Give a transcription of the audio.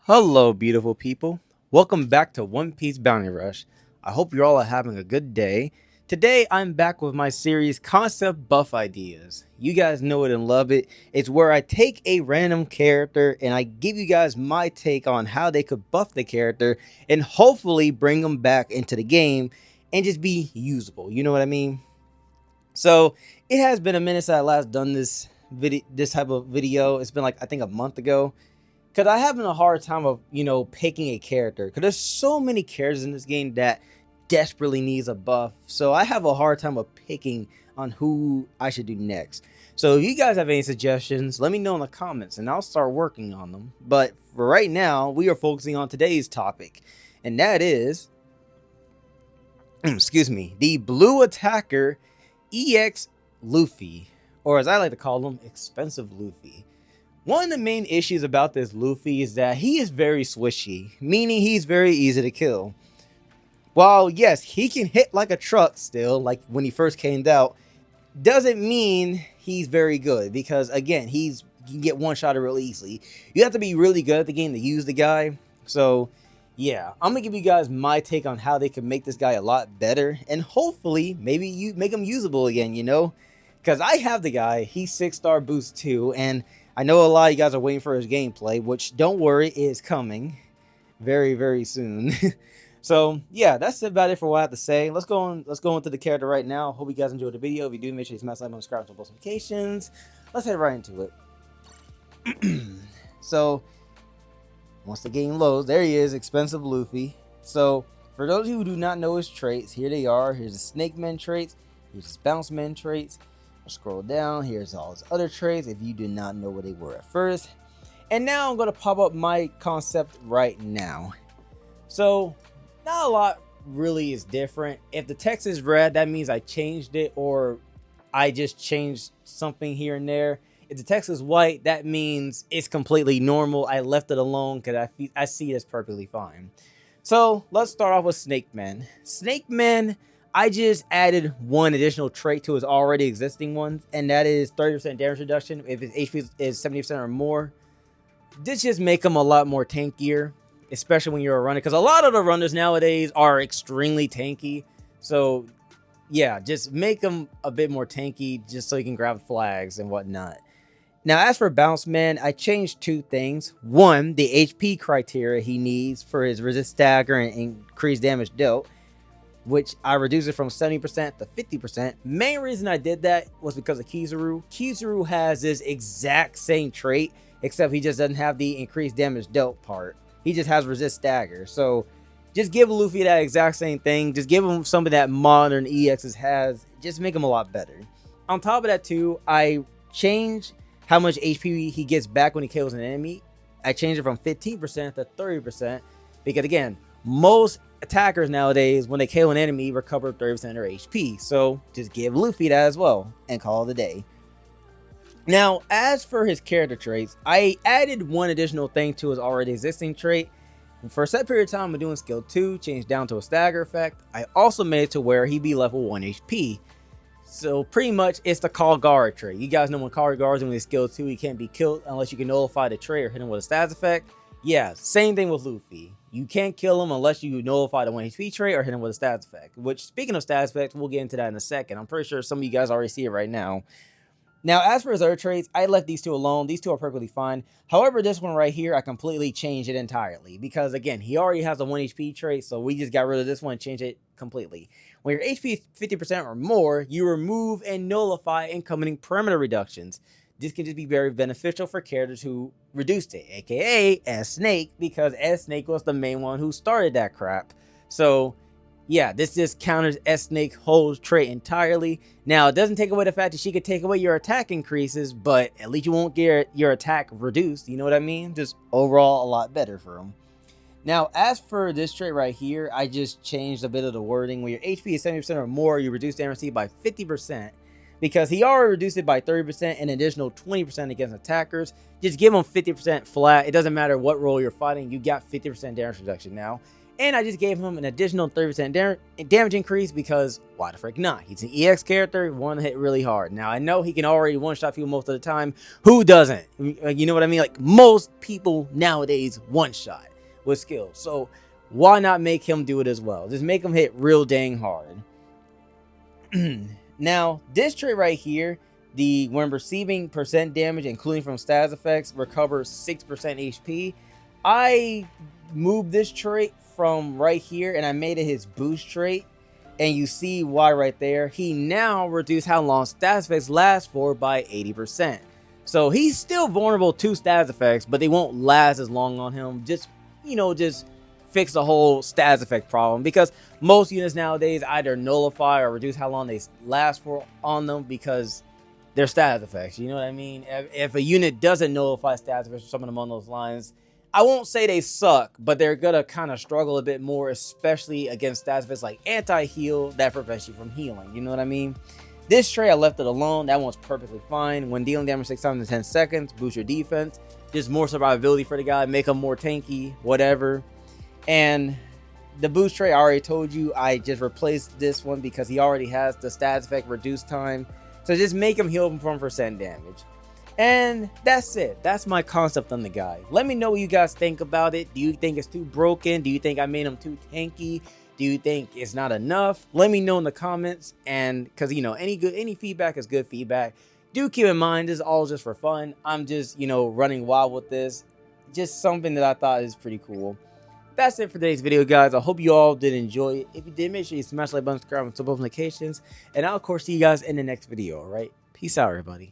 Hello, beautiful people. Welcome back to One Piece Bounty Rush. I hope you all are having a good day. Today, I'm back with my series Concept Buff Ideas. You guys know it and love it. It's where I take a random character and I give you guys my take on how they could buff the character and hopefully bring them back into the game and just be usable. You know what I mean? So, it has been a minute since I last done this type of video. It's been like, I think, a month ago. Because I having a hard time of, picking a character. Because there's so many characters in this game that desperately needs a buff. So I have a hard time of picking on who I should do next. So if you guys have any suggestions, let me know in the comments and I'll start working on them. But for right now, we are focusing on today's topic. And that is, excuse me, the Blue Attacker EX Luffy. Or as I like to call him, Expensive Luffy. One of the main issues about this Luffy is that he is very swishy, meaning he's very easy to kill. While yes, he can hit like a truck still, like when he first came out, doesn't mean he's very good because again, you can get one shot really easily. You have to be really good at the game to use the guy. So yeah, I'm gonna give you guys my take on how they can make this guy a lot better and hopefully maybe you make him usable again, because I have the guy, he's 6-star boost too, and I know a lot of you guys are waiting for his gameplay, which don't worry, is coming very, very soon. So yeah, that's about it for what I have to say. Let's go into the character right now. Hope you guys enjoyed the video. If you do, make sure you smash like, subscribe, and post notifications. Let's head right into it. So once the game loads, there he is, Expensive Luffy. So for those of you who do not know his traits, here they are. Here's the Snake Man traits. Here's his Bounce Man traits. Scroll down, here's all his other traits if you do not know what they were at first. And now I'm going to pop up my concept right now. So not a lot really is different. If the text is red, that means I changed it or I just changed something here and there. If the text is white, that means it's completely normal. I left it alone because I see it as perfectly fine. So let's start off with Snake Man. Snake Man, I just added one additional trait to his already existing ones, and that is 30% damage reduction if his HP is 70% or more. This just make him a lot more tankier, especially when you're a runner, because a lot of the runners nowadays are extremely tanky. So yeah, just make him a bit more tanky just so you can grab flags and whatnot. Now, as for Bounce Man, I changed two things. One, the HP criteria he needs for his resist stagger and increased damage dealt, which I reduced it from 70% to 50%. Main reason I did that was because of Kizaru. Kizaru has this exact same trait, except he just doesn't have the increased damage dealt part. He just has resist stagger. So just give Luffy that exact same thing. Just give him some of that modern EXs has. Just make him a lot better. On top of that too, I changed how much HP he gets back when he kills an enemy. I changed it from 15% to 30% because again, most attackers nowadays, when they kill an enemy, recover 30% of their HP. So just give Luffy that as well and call it a day. Now, as for his character traits, I added one additional thing to his already existing trait. And for a set period of time, I'm doing skill 2, changed down to a stagger effect. I also made it to where he be level 1 HP. So pretty much it's the Call Guard trait. You guys know when Call Guard is when he's skill 2, he can't be killed unless you can nullify the trait or hit him with a stats effect. Yeah, same thing with Luffy. You can't kill him unless you nullify the 1 HP trait or hit him with a stats effect. Which, speaking of stats effects, we'll get into that in a second. I'm pretty sure some of you guys already see it right now. Now, as for his other traits, I left these two alone. These two are perfectly fine. However, this one right here, I completely changed it entirely. Because, again, he already has a 1 HP trait, so we just got rid of this one and changed it completely. When your HP is 50% or more, you remove and nullify incoming perimeter reductions. This can just be very beneficial for characters who reduced it, aka S Snake, because S Snake was the main one who started that crap. So yeah, this just counters S Snake whole trait entirely. Now, it doesn't take away the fact that she could take away your attack increases, but at least you won't get your attack reduced. You know what I mean? Just overall a lot better for him. Now, as for this trait right here, I just changed a bit of the wording. When your HP is 70% or more, you reduce damage by 50%. Because he already reduced it by 30% and an additional 20% against attackers. Just give him 50% flat. It doesn't matter what role you're fighting. You got 50% damage reduction now. And I just gave him an additional 30% damage increase because why the frick not? He's an EX character, one hit really hard. Now, I know he can already one-shot people most of the time. Who doesn't? You know what I mean? Like, most people nowadays one-shot with skills. So, why not make him do it as well? Just make him hit real dang hard. Now, this trait right here, when receiving percent damage, including from status effects, recovers 6% HP. I moved this trait from right here and I made it his boost trait, and you see why right there. He now reduced how long status effects last for by 80%. So he's still vulnerable to status effects, but they won't last as long on him. Just, you know, just fix the whole status effect problem, because most units nowadays either nullify or reduce how long they last for on them because they're status effects. You know what I mean? If a unit doesn't nullify status effects or something along those lines, I won't say they suck, but they're gonna kind of struggle a bit more, especially against status effects like anti-heal that prevents you from healing. You know what I mean? This trait, I left it alone. That one's perfectly fine. When dealing damage 6 times in 10 seconds, boost your defense. Just more survivability for the guy, make him more tanky, whatever. And the boost trait, I already told you, I just replaced this one because he already has the status effect reduced time. So just make him heal from percent damage. And that's it. That's my concept on the guy. Let me know what you guys think about it. Do you think it's too broken? Do you think I made him too tanky? Do you think it's not enough? Let me know in the comments. And because, you know, any feedback is good feedback. Do keep in mind, this is all just for fun. I'm just, you know, running wild with this. Just something that I thought is pretty cool. That's it for today's video, guys. I hope you all did enjoy it. If you did, make sure you smash the like button, subscribe, and turn on notifications. And I'll, of course, see you guys in the next video, all right? Peace out, everybody.